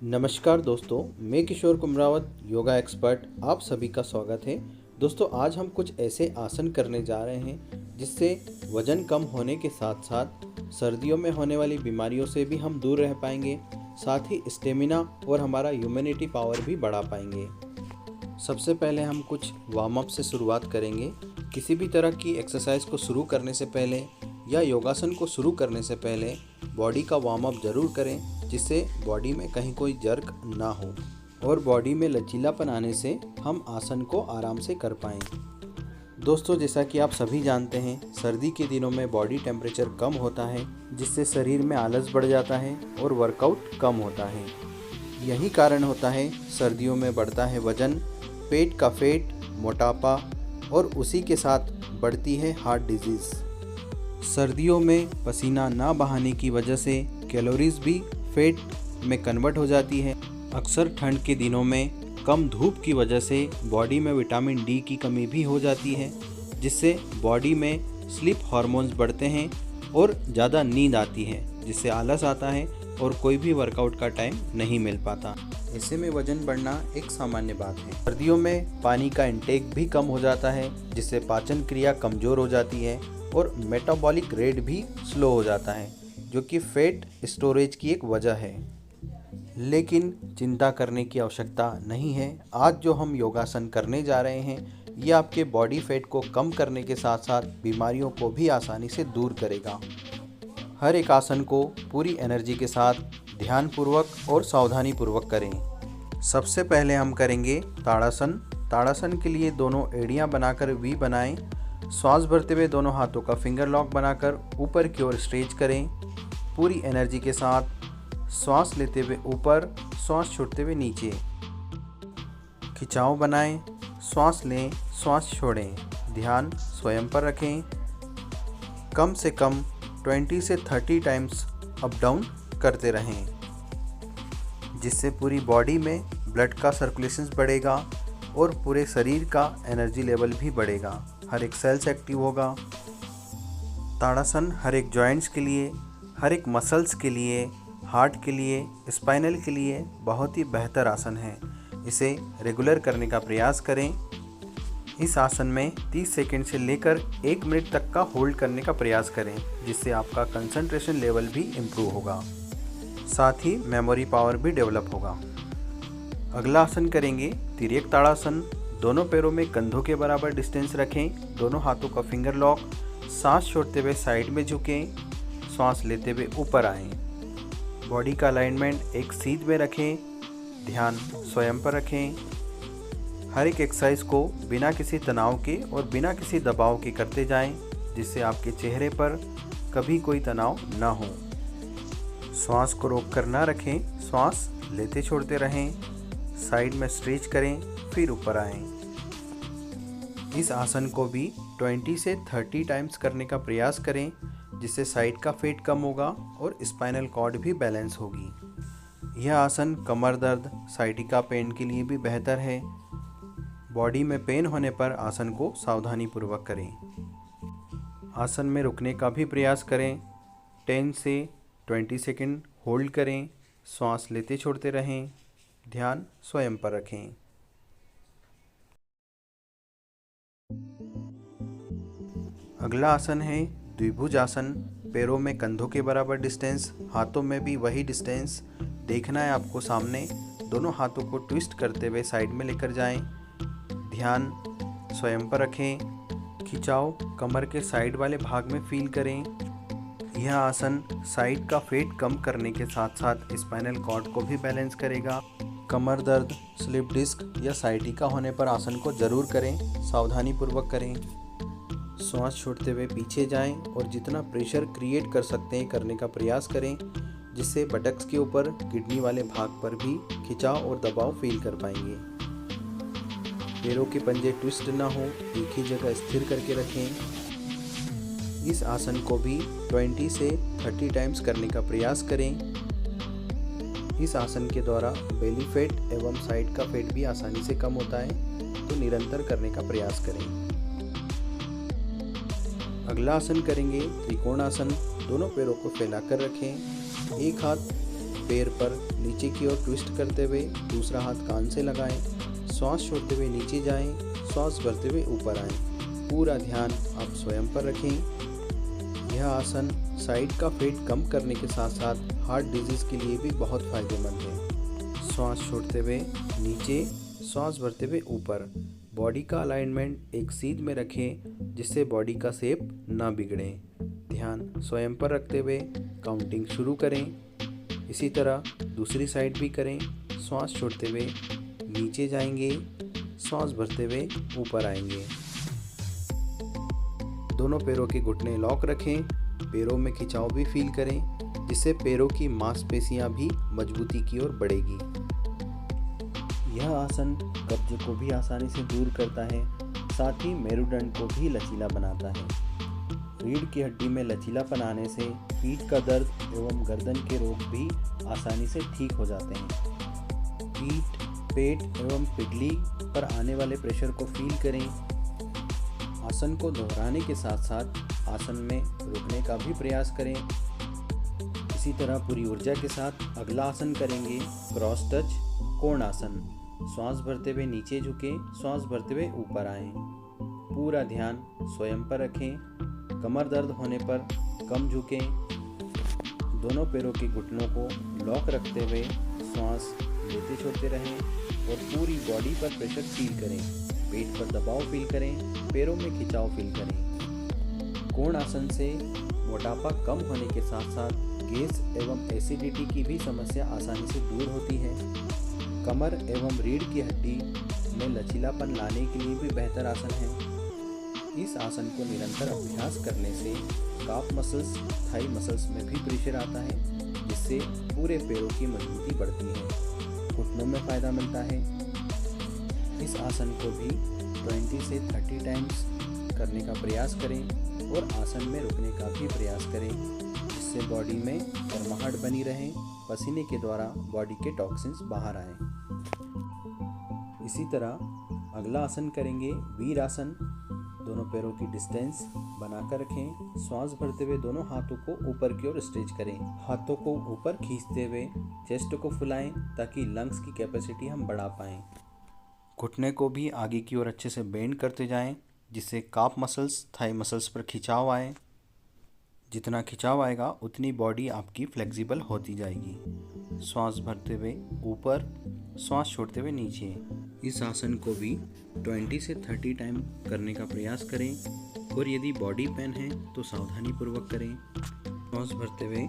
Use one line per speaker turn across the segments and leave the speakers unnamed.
नमस्कार दोस्तों, मैं किशोर कुमरावत योगा एक्सपर्ट आप सभी का स्वागत है। दोस्तों, आज हम कुछ ऐसे आसन करने जा रहे हैं जिससे वजन कम होने के साथ साथ सर्दियों में होने वाली बीमारियों से भी हम दूर रह पाएंगे, साथ ही स्टेमिना और हमारा ह्यूमैनिटी पावर भी बढ़ा पाएंगे। सबसे पहले हम कुछ वार्म अप से शुरुआत करेंगे। किसी भी तरह की एक्सरसाइज को शुरू करने से पहले या योगासन को शुरू करने से पहले बॉडी का वार्म अप ज़रूर करें, जिससे बॉडी में कहीं कोई जर्क ना हो और बॉडी में लचीलापन आने से हम आसन को आराम से कर पाएँ। दोस्तों, जैसा कि आप सभी जानते हैं, सर्दी के दिनों में बॉडी टेम्परेचर कम होता है, जिससे शरीर में आलस बढ़ जाता है और वर्कआउट कम होता है। यही कारण होता है सर्दियों में बढ़ता है वजन, पेट का फैट, मोटापा और उसी के साथ बढ़ती है हार्ट डिजीज़। सर्दियों में पसीना ना बहाने की वजह से कैलोरीज भी फैट में कन्वर्ट हो जाती है। अक्सर ठंड के दिनों में कम धूप की वजह से बॉडी में विटामिन डी की कमी भी हो जाती है, जिससे बॉडी में स्लीप हार्मोन्स बढ़ते हैं और ज़्यादा नींद आती है, जिससे आलस आता है और कोई भी वर्कआउट का टाइम नहीं मिल पाता। ऐसे में वजन बढ़ना एक सामान्य बात है। सर्दियों में पानी का इंटेक भी कम हो जाता है, जिससे पाचन क्रिया कमज़ोर हो जाती है और मेटाबॉलिक रेट भी स्लो हो जाता है, जो कि फैट स्टोरेज की एक वजह है। लेकिन चिंता करने की आवश्यकता नहीं है। आज जो हम योगासन करने जा रहे हैं, ये आपके बॉडी फैट को कम करने के साथ साथ बीमारियों को भी आसानी से दूर करेगा। हर एक आसन को पूरी एनर्जी के साथ ध्यानपूर्वक और सावधानीपूर्वक करें। सबसे पहले हम करेंगे ताड़ासन। ताड़ासन के लिए दोनों एड़ियाँ बनाकर वी बनाएं। श्वास भरते हुए दोनों हाथों का फिंगर लॉक बनाकर ऊपर की ओर स्ट्रेच करें। पूरी एनर्जी के साथ श्वास लेते हुए ऊपर, श्वास छोड़ते हुए नीचे। खिंचाव बनाएं, श्वास लें, श्वास छोड़ें। ध्यान स्वयं पर रखें। कम से कम 20 से 30 टाइम्स अप डाउन करते रहें, जिससे पूरी बॉडी में ब्लड का सर्कुलेशन बढ़ेगा और पूरे शरीर का एनर्जी लेवल भी बढ़ेगा। हर एक सेल्स एक्टिव होगा। ताड़ासन हर एक जॉइंट्स के लिए, हर एक मसल्स के लिए, हार्ट के लिए, स्पाइनल के लिए बहुत ही बेहतर आसन है। इसे रेगुलर करने का प्रयास करें। इस आसन में 30 सेकंड से लेकर 1 मिनट तक का होल्ड करने का प्रयास करें, जिससे आपका कंसंट्रेशन लेवल भी इम्प्रूव होगा, साथ ही मेमोरी पावर भी डेवलप होगा। अगला आसन करेंगे तिर्यक ताड़ासन। दोनों पैरों में कंधों के बराबर डिस्टेंस रखें। दोनों हाथों का फिंगर लॉक। सांस छोड़ते हुए साइड में झुकें। सांस लेते हुए ऊपर आएं। बॉडी का अलाइनमेंट एक सीध में रखें। ध्यान स्वयं पर रखें। हर एक एक्सरसाइज को बिना किसी तनाव के और बिना किसी दबाव के करते जाएं, जिससे आपके चेहरे पर कभी कोई तनाव ना हो। श्वास को रोक कर ना रखें। श्वास लेते छोड़ते रहें। साइड में स्ट्रेच करें, फिर ऊपर आएं। इस आसन को भी 20 से 30 टाइम्स करने का प्रयास करें, जिससे साइड का फैट कम होगा और स्पाइनल कॉर्ड भी बैलेंस होगी। यह आसन कमर दर्द, साइटिका पेन के लिए भी बेहतर है। बॉडी में पेन होने पर आसन को सावधानीपूर्वक करें। आसन में रुकने का भी प्रयास करें। 10 से 20 सेकंड होल्ड करें। श्वास लेते छोड़ते रहें। ध्यान स्वयं पर रखें। अगला आसन है द्विभुज आसन। पैरों में कंधों के बराबर डिस्टेंस, हाथों में भी वही डिस्टेंस देखना है आपको सामने। दोनों हाथों को ट्विस्ट करते हुए साइड में लेकर जाएं। ध्यान स्वयं पर रखें। खिंचाव कमर के साइड वाले भाग में फील करें। यह आसन साइड का फैट कम करने के साथ साथ स्पाइनल कॉर्ड को भी बैलेंस करेगा। कमर दर्द, स्लिप डिस्क या साइटिका होने पर आसन को ज़रूर करें। सावधानीपूर्वक करें। श्वास छोड़ते हुए पीछे जाएं और जितना प्रेशर क्रिएट कर सकते हैं करने का प्रयास करें, जिससे बटक्स के ऊपर किडनी वाले भाग पर भी खिंचाव और दबाव फील कर पाएंगे। पैरों के पंजे ट्विस्ट ना हो, एक ही जगह स्थिर करके रखें। इस आसन को भी 20 से 30 टाइम्स करने का प्रयास करें। इस आसन के द्वारा बेली फैट एवं साइड का फैट भी आसानी से कम होता है, तो निरंतर करने का प्रयास करें। अगला आसन करेंगे त्रिकोणासन। दोनों पैरों को फैलाकर रखें। एक हाथ पैर पर नीचे की ओर ट्विस्ट करते हुए दूसरा हाथ कान से लगाएं। श्वास छोड़ते हुए नीचे जाएं, श्वास भरते हुए ऊपर आएं। पूरा ध्यान आप स्वयं पर रखें। यह आसन साइड का फैट कम करने के साथ साथ हार्ट डिजीज़ के लिए भी बहुत फायदेमंद है। श्वास छोड़ते हुए नीचे, श्वास भरते हुए ऊपर। बॉडी का अलाइनमेंट एक सीध में रखें जिससे बॉडी का शेप ना बिगड़े। ध्यान स्वयं पर रखते हुए काउंटिंग शुरू करें। इसी तरह दूसरी साइड भी करें। श्वास छोड़ते हुए नीचे जाएंगे, श्वास भरते हुए ऊपर आएंगे। दोनों पैरों के घुटने लॉक रखें। पैरों में खिंचाव भी फील करें जिससे पैरों की मांसपेशियां भी मजबूती की ओर बढ़ेगी। यह आसन कब्ज को भी आसानी से दूर करता है, साथ ही मेरुदंड को भी लचीला बनाता है। रीढ़ की हड्डी में लचीलापन आने से पीठ का दर्द एवं गर्दन के रोग भी आसानी से ठीक हो जाते हैं। पीठ, पेट एवं पिगली पर आने वाले प्रेशर को फील करें। आसन को दोहराने के साथ साथ आसन में रुकने का भी प्रयास करें। इसी तरह पूरी ऊर्जा के साथ अगला आसन करेंगे, क्रॉस टच कोण आसन। श्वास भरते हुए नीचे झुकें, श्वास भरते हुए ऊपर आएं। पूरा ध्यान स्वयं पर रखें। कमर दर्द होने पर कम झुकें। दोनों पैरों के घुटनों को लॉक रखते हुए श्वास लेते छोड़ते रहें और पूरी बॉडी पर प्रेशर फील करें। पेट पर दबाव फील करें, पैरों में खिंचाव फील करें। कोण आसन से मोटापा कम होने के साथ साथ गैस एवं एसिडिटी की भी समस्या आसानी से दूर होती है। कमर एवं रीढ़ की हड्डी में लचीलापन लाने के लिए भी बेहतर आसन है। इस आसन को निरंतर अभ्यास करने से काफ मसल्स, थाई मसल्स में भी प्रेशर आता है जिससे पूरे पैरों की मजबूती बढ़ती है। घुटनों में फायदा मिलता है। इस आसन को भी 20 से 30 टाइम्स करने का प्रयास करें और आसन में रुकने का भी प्रयास करें जिससे बॉडी में गर्माहट बनी रहे, पसीने के द्वारा बॉडी के टॉक्सिन्स बाहर आएं। इसी तरह अगला आसन करेंगे, वीर आसन। दोनों पैरों की डिस्टेंस बनाकर रखें। श्वास भरते हुए दोनों हाथों को ऊपर की ओर स्ट्रेच करें। हाथों को ऊपर खींचते हुए चेस्ट को फुलाएं ताकि लंग्स की कैपेसिटी हम बढ़ा पाएं। घुटने को भी आगे की ओर अच्छे से बेंड करते जाएं जिससे काफ मसल्स, थाई मसल्स पर खिंचाव आए। जितना खिंचाव आएगा उतनी बॉडी आपकी फ्लेक्सिबल होती जाएगी। श्वास भरते हुए ऊपर, श्वास छोड़ते हुए नीचे। इस आसन को भी 20 से 30 टाइम करने का प्रयास करें और यदि बॉडी पेन है तो सावधानी पूर्वक करें। श्वास भरते हुए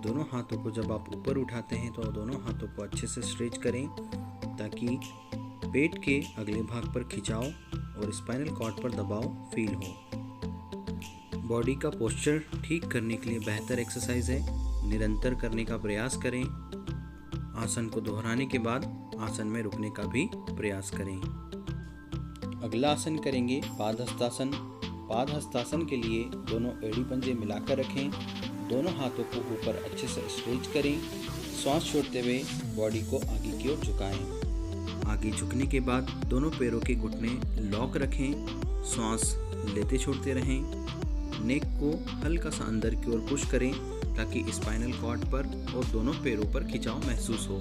दोनों हाथों को जब आप ऊपर उठाते हैं तो दोनों हाथों को अच्छे से स्ट्रेच करें ताकि पेट के अगले भाग पर खिंचाव और स्पाइनल कॉर्ड पर दबाव फील हो। बॉडी का पोस्चर ठीक करने के लिए बेहतर एक्सरसाइज है, निरंतर करने का प्रयास करें। आसन को दोहराने के बाद आसन में रुकने का भी प्रयास करें। अगला आसन करेंगे, पादहस्तासन। पादहस्तासन के लिए दोनों एड़ी पंजे मिलाकर रखें। दोनों हाथों को ऊपर अच्छे से स्ट्रेच करें। श्वास छोड़ते हुए बॉडी को आगे की ओर झुकाएं। आगे झुकने के बाद दोनों पैरों के घुटने लॉक रखें। श्वास लेते छोड़ते रहें। नेक को हल्का सा अंदर की ओर पुश करें ताकि स्पाइनल कॉर्ड पर और दोनों पैरों पर खिंचाव महसूस हो,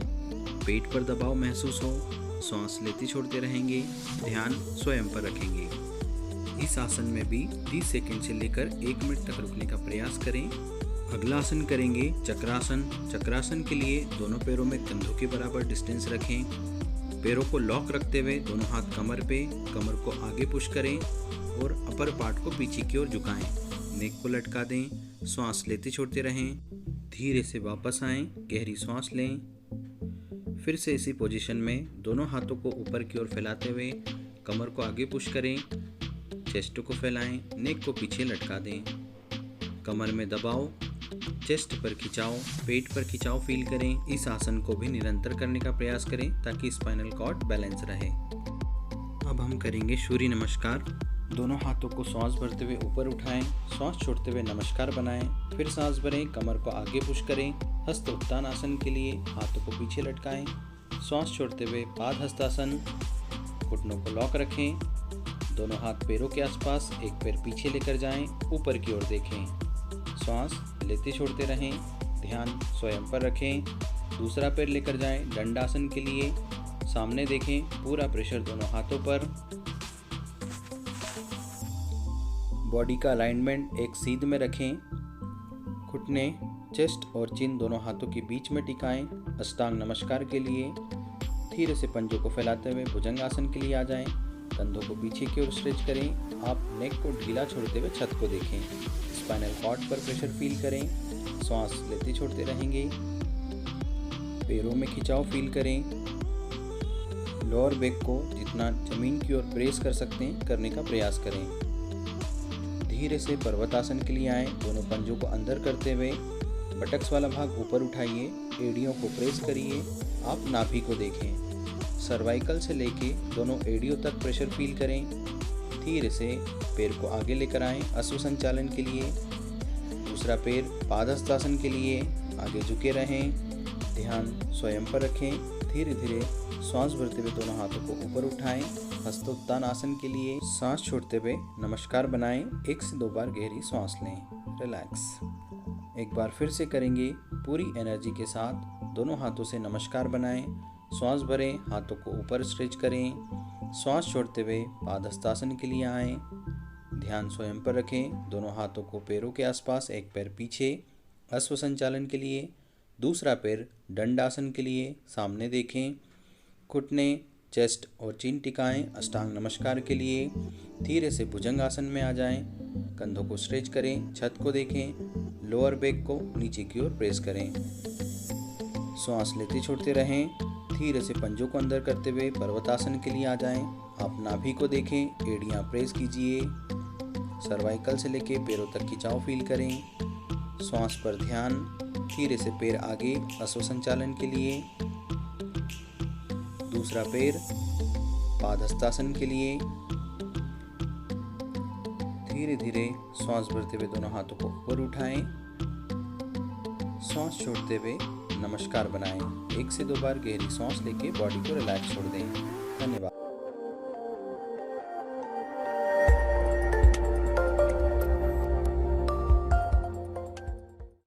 पेट पर दबाव महसूस हो। श्वास लेते छोड़ते रहेंगे। ध्यान स्वयं पर रखेंगे। इस आसन में भी 30 सेकंड से लेकर 1 मिनट तक रुकने का प्रयास करें। अगला आसन करेंगे, चक्रासन। चक्रासन के लिए दोनों पैरों में कंधों के बराबर डिस्टेंस रखें। पैरों को लॉक रखते हुए दोनों हाथ कमर पे, कमर को आगे पुश करें और अपर पार्ट को पीछे की ओर झुकाएं। नेक को लटका दें। श्वास लेते छोड़ते रहें। धीरे से वापस आएं, गहरी सांस लें। फिर से इसी पोजीशन में दोनों हाथों को ऊपर की ओर फैलाते हुए कमर को आगे पुश करें। चेस्ट को फैलाएं, नेक को पीछे लटका दें। कमर में दबाव, चेस्ट पर खिंचाव, पेट पर खिंचाव फील करें। इस आसन को भी निरंतर करने का प्रयास करें ताकि स्पाइनल कॉर्ड बैलेंस रहे। अब हम करेंगे सूर्य नमस्कार। दोनों हाथों को सांस भरते हुए ऊपर उठाएं, सांस छोड़ते हुए नमस्कार बनाएं। फिर सांस भरें, कमर को आगे पुश करें। हस्त उत्तान आसन के लिए हाथों को पीछे लटकाएं। सांस छोड़ते हुए पाद हस्तासन। घुटनों को लॉक रखें। दोनों हाथ पैरों के आसपास, एक पैर पीछे लेकर जाएं, ऊपर की ओर देखें। श्वास लेते छोड़ते रहें। ध्यान स्वयं पर रखें। दूसरा पैर लेकर जाएं दंडासन के लिए। सामने देखें, पूरा प्रेशर दोनों हाथों पर। बॉडी का अलाइनमेंट एक सीध में रखें। घुटने, चेस्ट और चिन दोनों हाथों के बीच में टिकाएं। अष्टांग नमस्कार के लिए धीरे से पंजों को फैलाते हुए भुजंगासन के लिए आ जाएं। कंधों को पीछे की ओर स्ट्रेच करें। आप नेक को ढीला छोड़ते हुए छत को देखें। स्पाइनल कॉर्ड पर प्रेशर फील करें। श्वास लेते छोड़ते रहेंगे। पैरों में खिंचाव फील करें। लोअर बैक को जितना जमीन की ओर प्रेस कर सकते हैं करने का प्रयास करें। धीरे से पर्वतासन के लिए आएं। दोनों पंजों को अंदर करते हुए बटक्स वाला भाग ऊपर उठाइए। एड़ियों को प्रेस करिए। आप नाभि को देखें। सर्वाइकल से लेके दोनों एड़ियों तक प्रेशर फील करें। धीरे से पैर को आगे लेकर आएं अश्व संचालन के लिए। दूसरा पैर पादहस्तासन के लिए आगे झुके रहें। ध्यान स्वयं पर रखें। धीरे धीरे श्वास भरते हुए दोनों हाथों को ऊपर उठाएं। हस्तोत्थान आसन के लिए सांस छोड़ते हुए नमस्कार बनाएं। 1 से 2 बार गहरी सांस लें। रिलैक्स। एक बार फिर से करेंगे। पूरी एनर्जी के साथ दोनों हाथों से नमस्कार बनाएं। श्वास भरें, हाथों को ऊपर स्ट्रेच करें। श्वास छोड़ते हुए पादहस्तासन के लिए आएं। ध्यान स्वयं पर रखें। दोनों हाथों को पैरों के आसपास, एक पैर पीछे अश्व संचालन के लिए। दूसरा पैर दंडासन के लिए सामने देखें। घुटने, चेस्ट और चिन टिकाएं। अष्टांग नमस्कार के लिए धीरे से भुजंगासन में आ जाएं। कंधों को स्ट्रेच करें। छत को देखें। लोअर बैक को नीचे की ओर प्रेस करें। श्वास लेते छोड़ते रहें। धीरे से पंजों को अंदर करते हुए पर्वतासन के लिए आ जाएं। आप नाभि को देखें। एड़ियां प्रेस कीजिए। सर्वाइकल से लेके पैरों तक खिंचाव फील करें। श्वास पर ध्यान। धीरे से पैर आगे अश्व संचालन के लिए। दूसरा पैर पादहस्तासन के लिए। धीरे धीरे श्वास भरते हुए दोनों हाथों को ऊपर उठाएं। श्वास छोड़ते हुए नमस्कार बनाएं। 1 से 2 बार गहरी सांस लेके बॉडी को रिलैक्स छोड़ दें। धन्यवाद।